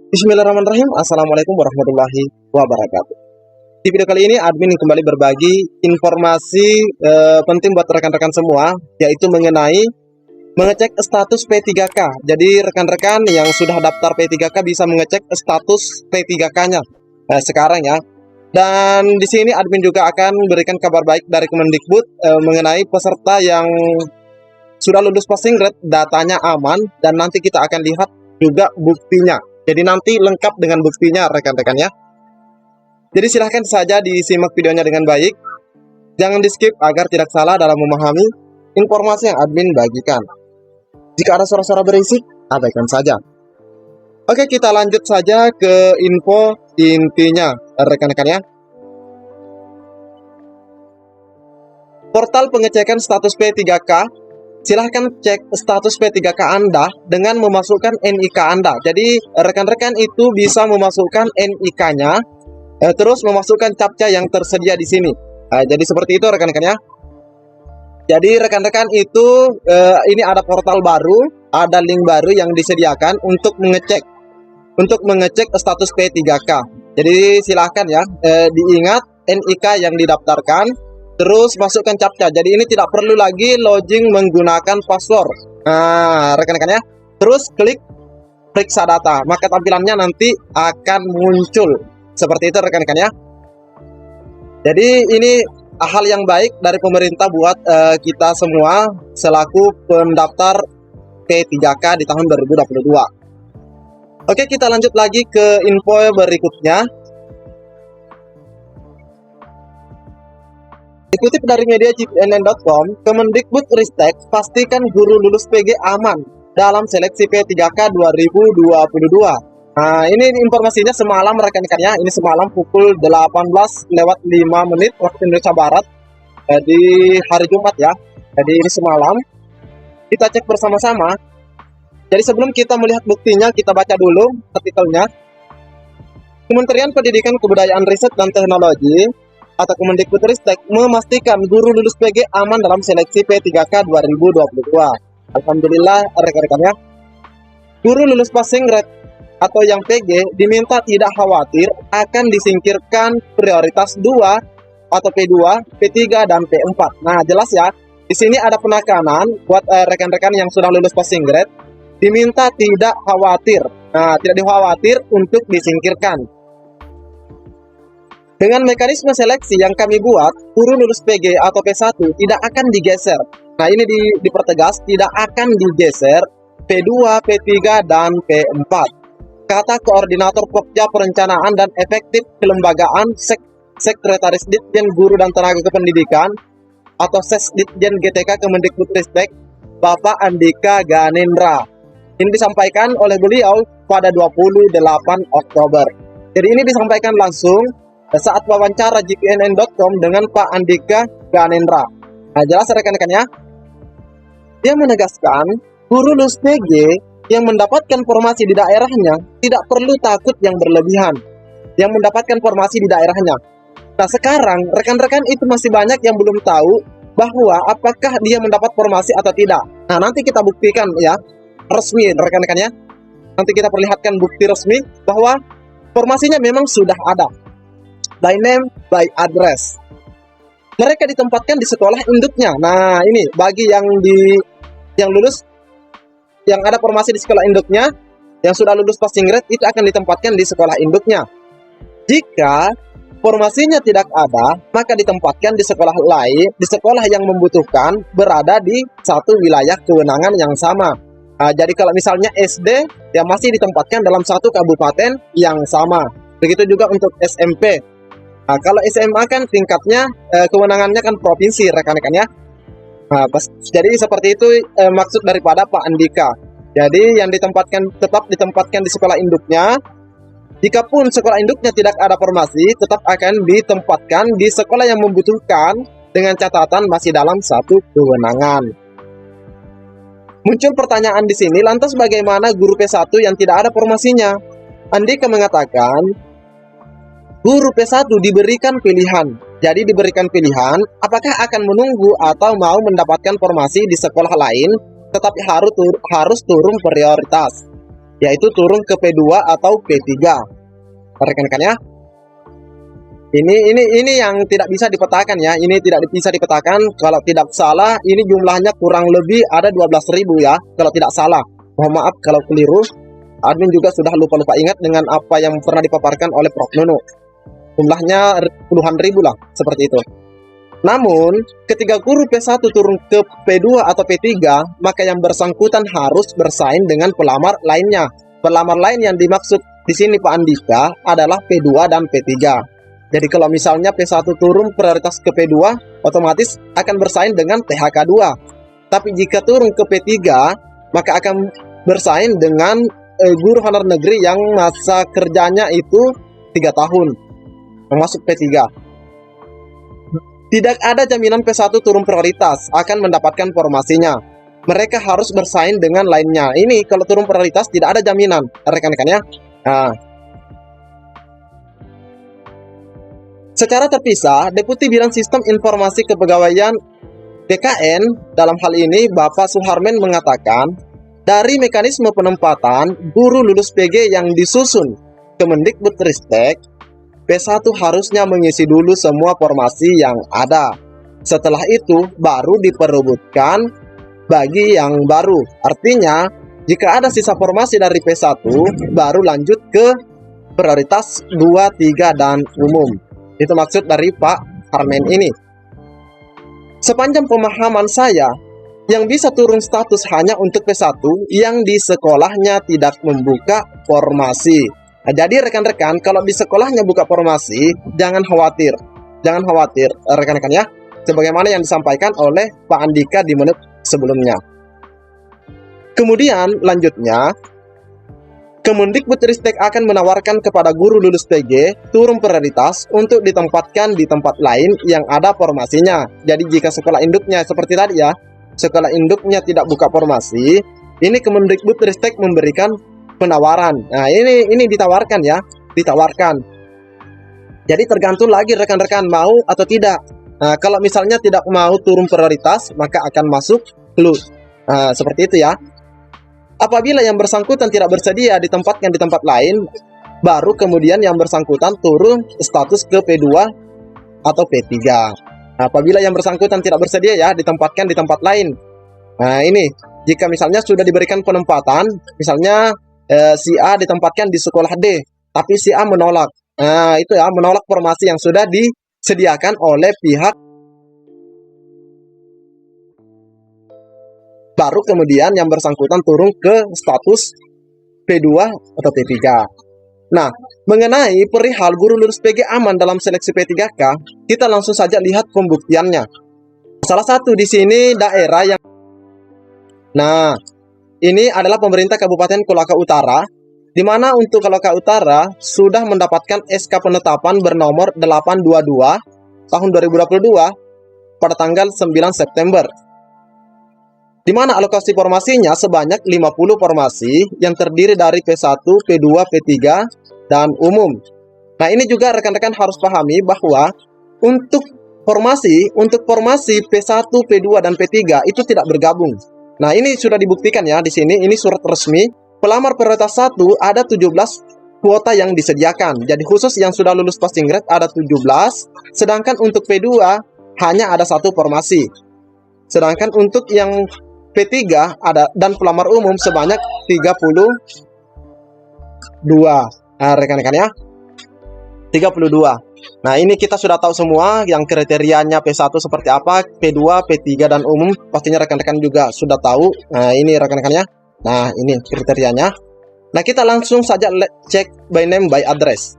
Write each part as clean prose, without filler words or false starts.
Bismillahirrahmanirrahim. Assalamualaikum warahmatullahi wabarakatuh. Di video kali ini admin kembali berbagi informasi penting buat rekan-rekan semua, yaitu mengenai mengecek status P3K. Jadi rekan-rekan yang sudah daftar P3K bisa mengecek status P3K-nya sekarang ya. Dan di sini admin juga akan memberikan kabar baik dari Kemendikbud mengenai peserta yang sudah lulus passing grade, datanya aman, dan nanti kita akan lihat juga buktinya. Jadi nanti lengkap dengan buktinya rekan-rekan ya. Jadi silahkan saja disimak videonya dengan baik. Jangan di skip agar tidak salah dalam memahami informasi yang admin bagikan. Jika ada suara-suara berisik, abaikan saja. Oke, kita lanjut saja ke info intinya rekan-rekan ya. Portal pengecekan status P3K. Silahkan cek status P3K Anda dengan memasukkan NIK Anda. Jadi rekan-rekan itu bisa memasukkan NIK-nya, terus memasukkan captcha yang tersedia di sini. Jadi seperti itu rekan-rekan ya. Jadi rekan-rekan itu ini ada portal baru, ada link baru yang disediakan untuk mengecek status P3K. Jadi silahkan ya, diingat NIK yang didaftarkan. Terus masukkan captcha. Jadi ini tidak perlu lagi login menggunakan password. Nah, rekan-rekan ya. Terus klik periksa data, maka tampilannya nanti akan muncul. Seperti itu rekan-rekan ya. Jadi ini hal yang baik dari pemerintah buat kita semua selaku pendaftar P3K di tahun 2022. Oke, kita lanjut lagi ke info berikutnya. Dikutip dari media GPNN.com, Kemendikbudristek pastikan guru lulus PG aman dalam seleksi P3K 2022. Nah, ini informasinya semalam rekan-rekan ya. Ini semalam pukul 18:05 waktu Indonesia Barat di hari Jumat ya. Jadi ini semalam. Kita cek bersama-sama. Jadi sebelum kita melihat buktinya, kita baca dulu artikelnya. Kementerian Pendidikan Kebudayaan Riset dan Teknologi atau Kemendikbudristek memastikan guru lulus PG aman dalam seleksi P3K 2022. Alhamdulillah rekan-rekan ya. Guru lulus passing grade atau yang PG diminta tidak khawatir akan disingkirkan prioritas 2 atau P2, P3 dan P4. Nah, jelas ya. Di sini ada penekanan buat rekan-rekan yang sudah lulus passing grade, diminta tidak khawatir. Nah, tidak dikhawatir untuk disingkirkan. Dengan mekanisme seleksi yang kami buat, guru lulus PG atau P1 tidak akan digeser. Nah, ini dipertegas, tidak akan digeser P2, P3, dan P4. Kata Koordinator Pokja Perencanaan dan Efektif Kelembagaan Sekretaris Ditjen Guru dan Tenaga Kependidikan atau Sesditjen GTK Kemendikbudristek, Bapak Andika Ganendra. Ini disampaikan oleh beliau pada 28 Oktober. Jadi ini disampaikan langsung saat wawancara GPNN.com dengan Pak Andika Ganendra. Nah, jelas rekan-rekan ya. Dia menegaskan, guru lulus PG yang mendapatkan formasi di daerahnya tidak perlu takut yang berlebihan yang mendapatkan formasi di daerahnya. Nah, sekarang rekan-rekan itu masih banyak yang belum tahu bahwa apakah dia mendapat formasi atau tidak. Nah, nanti kita buktikan ya, resmi rekan-rekan ya. Nanti kita perlihatkan bukti resmi bahwa formasinya memang sudah ada. By name, by address. Mereka ditempatkan di sekolah induknya. Nah, ini bagi yang lulus, yang ada formasi di sekolah induknya, yang sudah lulus passing grade, itu akan ditempatkan di sekolah induknya. Jika formasinya tidak ada, maka ditempatkan di sekolah lain, di sekolah yang membutuhkan, berada di satu wilayah kewenangan yang sama. Nah, jadi kalau misalnya SD, ya masih ditempatkan dalam satu kabupaten yang sama. Begitu juga untuk SMP. Nah, kalau SMA kan tingkatnya kewenangannya kan provinsi rekan-rekan ya. Nah, jadi seperti itu maksud daripada Pak Andika. Jadi yang tetap ditempatkan di sekolah induknya. Jikapun sekolah induknya tidak ada formasi, tetap akan ditempatkan di sekolah yang membutuhkan dengan catatan masih dalam satu kewenangan. Muncul pertanyaan di sini, lantas bagaimana guru P1 yang tidak ada formasinya? Andika mengatakan, guru P1 diberikan pilihan. Jadi diberikan pilihan apakah akan menunggu atau mau mendapatkan formasi di sekolah lain, tetapi harus turun prioritas. yaitu turun ke P2 atau P3. Rekan-rekan ya. Ini yang tidak bisa dipetakan ya. Ini tidak bisa dipetakan. Kalau tidak salah, ini jumlahnya kurang lebih ada 12.000 ya. Kalau tidak salah. Mohon maaf kalau keliru. Admin juga sudah lupa-lupa ingat dengan apa yang pernah dipaparkan oleh Prof. Nunu. Jumlahnya puluhan ribu lah, seperti itu. Namun, ketika guru P1 turun ke P2 atau P3, maka yang bersangkutan harus bersaing dengan pelamar lainnya. Pelamar lain yang dimaksud di sini Pak Andika adalah P2 dan P3. Jadi kalau misalnya P1 turun prioritas ke P2, otomatis akan bersaing dengan PHK2. Tapi jika turun ke P3, maka akan bersaing dengan guru honor negeri yang masa kerjanya itu 3 tahun, termasuk P3. Tidak ada jaminan P1 turun prioritas akan mendapatkan formasinya. Mereka harus bersaing dengan lainnya. Ini kalau turun prioritas tidak ada jaminan, rekan-rekan ya. Nah, secara terpisah, Deputi Bidang Sistem Informasi Kepegawaian BKN dalam hal ini Bapak Suharmen mengatakan, dari mekanisme penempatan guru lulus PG yang disusun Kemendikbudristek, P1 harusnya mengisi dulu semua formasi yang ada. Setelah itu baru diperebutkan bagi yang baru. Artinya, jika ada sisa formasi dari P1, baru lanjut ke prioritas 2, 3, dan umum. Itu maksud dari Pak Harmen ini. Sepanjang pemahaman saya, yang bisa turun status hanya untuk P1 yang di sekolahnya tidak membuka formasi. Nah, jadi rekan-rekan, kalau di sekolahnya buka formasi, jangan khawatir. Jangan khawatir, rekan-rekan ya. Sebagaimana yang disampaikan oleh Pak Andika di menit sebelumnya. Kemudian, lanjutnya, Kemendikbudristek akan menawarkan kepada guru lulus PG turun prioritas untuk ditempatkan di tempat lain yang ada formasinya. Jadi jika sekolah induknya seperti tadi ya, sekolah induknya tidak buka formasi, ini Kemendikbudristek memberikan penawaran. Nah, ini ditawarkan ya, ditawarkan. Jadi tergantung lagi rekan-rekan mau atau tidak. Nah, kalau misalnya tidak mau turun prioritas, maka akan masuk plus. Nah, seperti itu ya. Apabila yang bersangkutan tidak bersedia ditempatkan di tempat lain, baru kemudian yang bersangkutan turun status ke P2 atau P3. Apabila yang bersangkutan tidak bersedia ya ditempatkan di tempat lain. Nah, ini jika misalnya sudah diberikan penempatan, misalnya si A ditempatkan di sekolah D, tapi si A menolak. Nah, itu ya, menolak formasi yang sudah disediakan oleh pihak. Baru kemudian yang bersangkutan turun ke status P2 atau P3. Nah, mengenai perihal guru lulus PG aman dalam seleksi P3K, kita langsung saja lihat pembuktiannya. Salah satu di sini daerah yang... Nah, ini adalah pemerintah Kabupaten Kolaka Utara, di mana untuk Kolaka Utara sudah mendapatkan SK penetapan bernomor 822 tahun 2022 pada tanggal 9 September. Di mana alokasi formasinya sebanyak 50 formasi yang terdiri dari P1, P2, P3, dan umum. Nah, ini juga rekan-rekan harus pahami bahwa untuk formasi P1, P2, dan P3 itu tidak bergabung. Nah, ini sudah dibuktikan ya di sini, ini surat resmi. Pelamar prioritas 1 ada 17 kuota yang disediakan. Jadi khusus yang sudah lulus passing grade ada 17, sedangkan untuk P2 hanya ada 1 formasi. Sedangkan untuk yang P3 ada dan pelamar umum sebanyak 32. Nah, rekan-rekan ya. 32. Nah, ini kita sudah tahu semua yang kriterianya P1 seperti apa, P2, P3 dan umum. Pastinya rekan-rekan juga sudah tahu. Nah, ini rekan-rekan ya. Nah, ini kriterianya. Nah, kita langsung saja cek by name by address.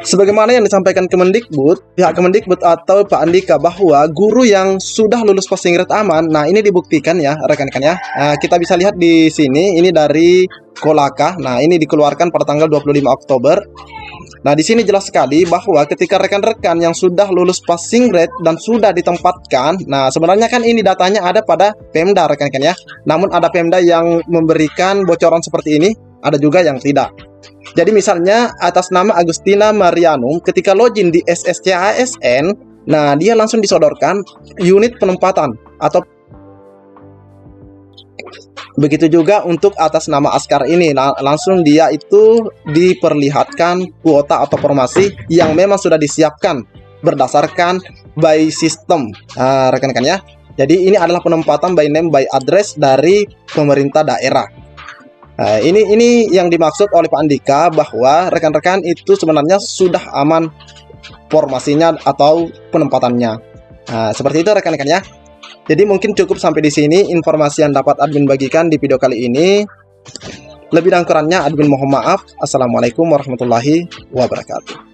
Sebagaimana yang disampaikan Kemendikbud, pihak Kemendikbud atau Pak Andika bahwa guru yang sudah lulus passing grade aman, nah ini dibuktikan ya rekan-rekan ya. Nah, kita bisa lihat di sini, ini dari Kolaka. Nah, ini dikeluarkan pada tanggal 25 Oktober. Nah, di sini jelas sekali bahwa ketika rekan-rekan yang sudah lulus passing grade dan sudah ditempatkan, nah sebenarnya kan ini datanya ada pada Pemda rekan-rekan ya. Namun ada Pemda yang memberikan bocoran seperti ini, ada juga yang tidak. Jadi misalnya atas nama Agustina Marianum ketika login di SSCASN, nah dia langsung disodorkan unit penempatan atau Begitu juga untuk atas nama Askar ini, langsung dia itu diperlihatkan kuota atau formasi yang memang sudah disiapkan berdasarkan by system, rekan-rekan ya. Jadi ini adalah penempatan by name by address dari pemerintah daerah. Ini yang dimaksud oleh Pak Andika, bahwa rekan-rekan itu sebenarnya sudah aman formasinya atau penempatannya. Seperti itu rekan-rekan ya. Jadi mungkin cukup sampai di sini informasi yang dapat admin bagikan di video kali ini. Lebih dan kurangnya admin mohon maaf. Assalamualaikum warahmatullahi wabarakatuh.